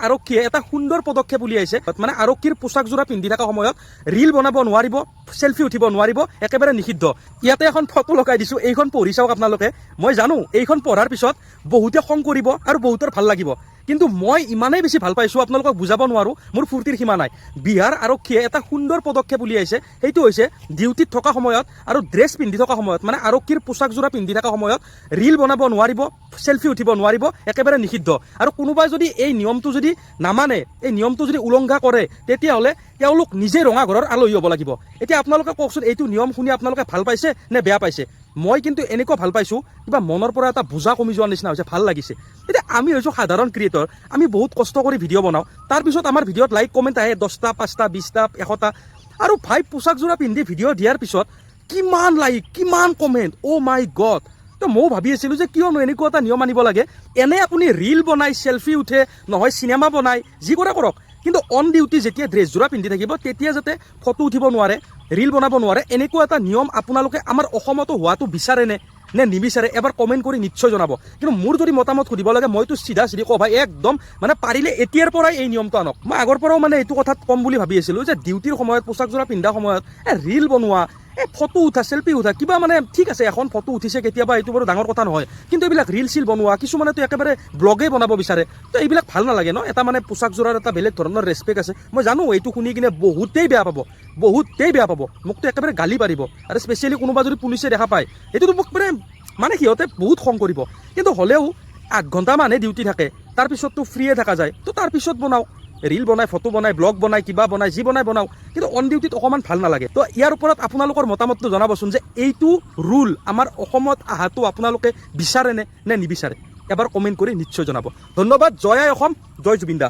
আৰক্ষীয়ে এটা সুন্দৰ পদক্ষেপ উলিয়াইছে মানে আৰক্ষীৰ পোছাকযোৰা পিন্ধি থকা সময়ত ৰিল বনাব নোৱাৰিব, সেলফি উঠিব নোৱাৰিব, একেবাৰে নিষিদ্ধ। ইয়াতে এখন ফটো লগাই দিছোঁ, এইখন পঢ়ি চাওক আপোনালোকে। মই জানো এইখন পঢ়াৰ পিছত বহুতে খং কৰিব আৰু বহুতৰ ভাল লাগিব, কিন্তু মই ইমানেই বেছি ভাল পাইছোঁ আপোনালোকক বুজাব নোৱাৰোঁ, মোৰ ফূৰ্তিৰ সীমা নাই। বিহাৰ আৰক্ষীয়ে এটা সুন্দৰ পদক্ষেপ উলিয়াইছে, সেইটো হৈছে ডিউটিত থকা সময়ত আৰু ড্ৰেছ পিন্ধি থকা সময়ত মানে আৰক্ষীৰ পোছাকযোৰা পিন্ধি থকা সময়ত ৰিল বনাব নোৱাৰিব, সেলফি উঠিব নোৱাৰিব, একেবাৰে নিষিদ্ধ। আৰু কোনোবাই যদি এই নিয়মটো যদি নামানে, এই নিয়মটো যদি উলংঘা কৰে, তেতিয়াহ'লে তেওঁলোক নিজে ৰঙা ঘৰৰ আলহী হ'ব লাগিব। এতিয়া আপোনালোকে কওকচোন, এইটো নিয়ম শুনি আপোনালোকে ভাল পাইছে নে বেয়া পাইছে? মই কিন্তু এনেকুৱা ভাল পাইছোঁ, কিবা মনৰ পৰা এটা বোজা কমি যোৱাৰ নিচিনা হৈছে, ভাল লাগিছে। এতিয়া আমি হৈছোঁ সাধাৰণ ক্ৰিয়েটৰ, আমি বহুত কষ্ট কৰি ভিডিঅ' বনাওঁ, তাৰপিছত আমাৰ ভিডিঅ'ত লাইক কমেণ্ট আহে 10টা 5টা 20টা 100টা, আৰু ভাই পোছাকযোৰা পিন্ধি ভিডিঅ' দিয়াৰ পিছত কিমান লাইক কিমান কমেণ্ট, অ' মাই গড। তো ময়ো ভাবি আছিলোঁ যে কিয়নো এনেকুৱা এটা নিয়ম আনিব লাগে। এনে আপুনি ৰিল বনাই, চেলফি উঠে, নহয় চিনেমা বনাই, যি কৰে কৰক, কিন্তু অন ডিউটি যেতিয়া ড্ৰেছযোৰা পিন্ধি থাকিব তেতিয়া যাতে ফটো উঠিব নোৱাৰে, ৰিল বনাব নোৱাৰে, এনেকুৱা এটা নিয়ম আপোনালোকে আমাৰ অসমতো হোৱাটো বিচাৰেনে নে নিবিচাৰে এবাৰ কমেণ্ট কৰি নিশ্চয় জনাব। কিন্তু মোৰ যদি মতামত সুধিব লাগে, মইতো চিধা কওঁ ভাই, একদম মানে পাৰিলে এতিয়াৰ পৰাই এই নিয়মটো আনক। মই আগৰ পৰাও মানে এইটো কথাত কম বুলি ভাবি আছিলোঁ যে ডিউটিৰ সময়ত পোছাকযোৰা পিন্ধা সময়ত ৰিল বনোৱা, ফটো উঠা, সেলফি উঠা, কিবা মানে ঠিক আছে, এখন ফটো উঠিছে কেতিয়াবা, এইটো বাৰু ডাঙৰ কথা নহয়, কিন্তু এইবিলাক ৰিল চিল বনোৱা, কিছুমানেতো একেবাৰে ব্লগেই বনাব বিচাৰে, তো এইবিলাক ভাল নালাগে ন। এটা মানে পোছাকযোৰাৰ এটা বেলেগ ধৰণৰ ৰেচপেক্ট আছে। মই জানো এইটো শুনি কিনে বহুতেই বেয়া পাব, বহুতেই বেয়া পাব, মোকতো একেবাৰে গালি পাৰিব, আৰু স্পেচিয়েলি কোনোবা যদি পুলিচে দেখা পায়, এইটোতো মোক মানে সিহঁতে বহুত খং কৰিব। কিন্তু হ'লেও 8 ঘণ্টামানহে ডিউটি থাকে, তাৰপিছততো ফ্ৰীয়ে থকা যায়, তো তাৰপিছত বনাওক, ৰিল বনাই, ফটো বনাই, ব্লগ বনাই, কিবা বনাই, যি বনাই বনাওক, কিন্তু অন ডিউটিত অকণমান ভাল নালাগে। তো ইয়াৰ ওপৰত আপোনালোকৰ মতামতটো জনাবচোন যে এইটো ৰুল আমাৰ অসমত অহাটো আপোনালোকে বিচাৰেনে নে নিবিচাৰে? এবাৰ কমেণ্ট কৰি নিশ্চয় জনাব। ধন্যবাদ। জয় আই অসম, জয় জুবিন দা।